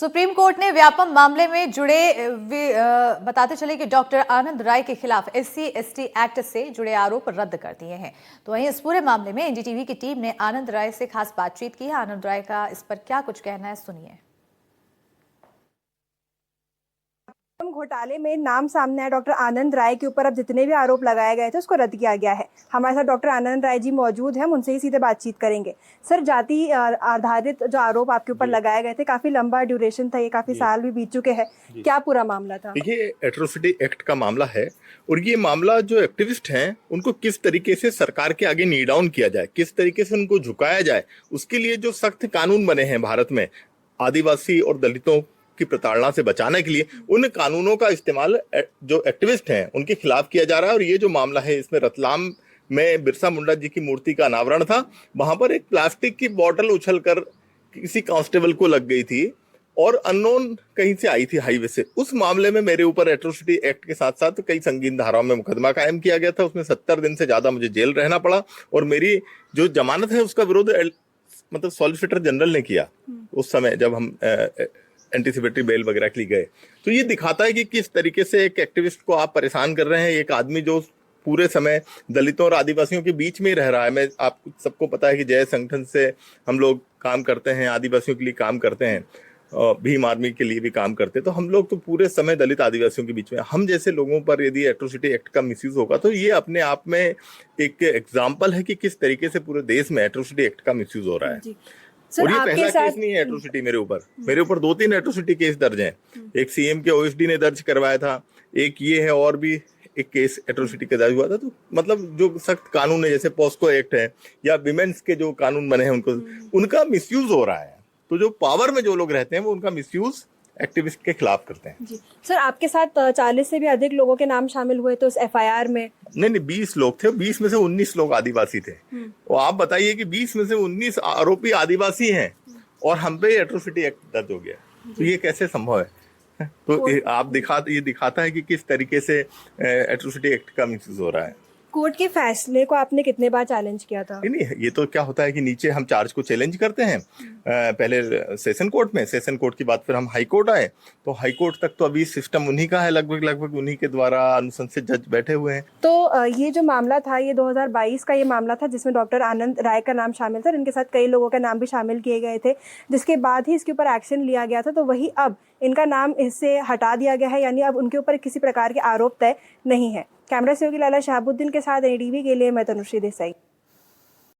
Supreme court ने व्यापम मामले में बताते चले कि डॉक्टर आनंद राय के खिलाफ SC/ST एक्ट से जुड़े आरोप रद्द कर दिए हैं। तो वहीं इस पूरे मामले में NDTV की टीम ने आनंद राय से खास बातचीत की है। आनंद राय का इस पर क्या कुछ कहना है, सुनिए। घोटाले में नाम सामने आया डॉक्टर आनंद राय के ऊपर अब जितने भी आरोप लगाए गए थे उसको रद्द किया गया है। हमारे साथ डॉक्टर आनंद राय जी मौजूद हैं, हम उनसे ही सीधे बातचीत करेंगे। सर, जाति आधारित जो आरोप आपके ऊपर लगाए गए थे, काफी लंबा ड्यूरेशन था, ये काफी साल भी बीत चुके हैं, क्या पूरा मामला था? देखिए, एट्रोसिटी एक्ट का मामला है और ये मामला जो एक्टिविस्ट हैं उनको किस तरीके से सरकार के आगे नी डाउन किया जाए, किस तरीके से उनको झुकाया जाए, उसके लिए जो सख्त कानून बने हैं भारत में आदिवासी और दलितों की प्रताड़ना से बचाने के लिए, उन कानूनों का इस्तेमाल जो एक्टिविस्ट हैं उनके खिलाफ किया जा रहा है। और ये जो मामला है, इसमें रतलाम में बिरसा मुंडा जी की मूर्ति का अनावरण था, वहां पर एक प्लास्टिक की बोतल उछलकर किसी कांस्टेबल को लग गई थी और अननोन कहीं से आई थी हाईवे से। उस मामले में मेरे ऊपर एट्रोसिटी एक्ट के साथ साथ कई संगीन धाराओं में मुकदमा कायम किया गया था। उसमें 70 दिन से ज्यादा मुझे जेल रहना पड़ा और मेरी जो जमानत है उसका विरोध मतलब सॉलिसिटर जनरल ने किया उस समय जब हम एंटीसिपेटरी बेल वगैरह के लिए गए। तो ये दिखाता है कि किस तरीके से एक एक्टिविस्ट को आप परेशान कर रहे हैं। एक आदमी जो पूरे समय दलितों और आदिवासियों के बीच में ही रह रहा है। मैं आप सबको पता है कि जय संगठन से हम लोग काम करते हैं, आदिवासियों के लिए काम करते हैं, भीम आर्मी के लिए भी काम करते हैं। तो हम लोग तो पूरे समय दलित आदिवासियों के बीच में, हम जैसे लोगों पर यदि एट्रोसिटी एक्ट का मिसयूज होगा तो ये अपने आप में एक एग्जाम्पल है कि किस तरीके से पूरे देश में एट्रोसिटी एक्ट का मिसयूज हो रहा है। और ये पहला केस नहीं है एट्रोसिटी मेरे ऊपर 2-3 एट्रोसिटी केस दर्ज हैं। एक CM के OSD ने दर्ज करवाया था, एक ये है, और भी एक केस एट्रोसिटी का दर्ज हुआ था। तो मतलब जो सख्त कानून है, जैसे पॉस्को एक्ट है या विमेन्स के जो कानून बने हैं उनका मिसयूज हो रहा है। तो जो पावर में जो लोग रहते हैं वो उनका मिसयूज एक्टिविस्ट के खिलाफ करते हैं। जी सर, आपके साथ 40 से भी अधिक लोगों के नाम शामिल हुए तो उस FIR में? नहीं, 20 लोग थे, 20 में से 19 लोग आदिवासी थे। और आप बताइए कि 20 में से 19 आरोपी आदिवासी हैं और हम पे एट्रोसिटी एक्ट दर्ज हो गया, तो ये कैसे संभव है? तो ये दिखाता है कि किस तरीके से एट्रोसिटी एक्ट का मिसयूज हो रहा है। कोर्ट के फैसले को आपने कितने बार चैलेंज किया था? नहीं, ये तो क्या होता है कि नीचे हम चार्ज को चैलेंज करते हैं, पहले सेशन कोर्ट की बात, फिर हम हाई कोर्ट आए। तो हाई कोर्ट तक तो अभी सिस्टम उन्हीं का है, लगभग उन्हीं के द्वारा अनुशंसित जज बैठे हुए हैं। तो ये जो मामला था, ये 2022 का ये मामला था जिसमें डॉक्टर आनंद राय का नाम शामिल था। इनके साथ कई लोगों का नाम भी शामिल किए गए थे, जिसके बाद ही इसके ऊपर एक्शन लिया गया था। तो वही अब इनका नाम इससे हटा दिया गया है, यानी अब उनके ऊपर किसी प्रकार के आरोप तय नहीं है। कैमरा सहयोगी लाला शहाबुद्दीन के साथ NDTV के लिए मैं तनुश्री देसाई।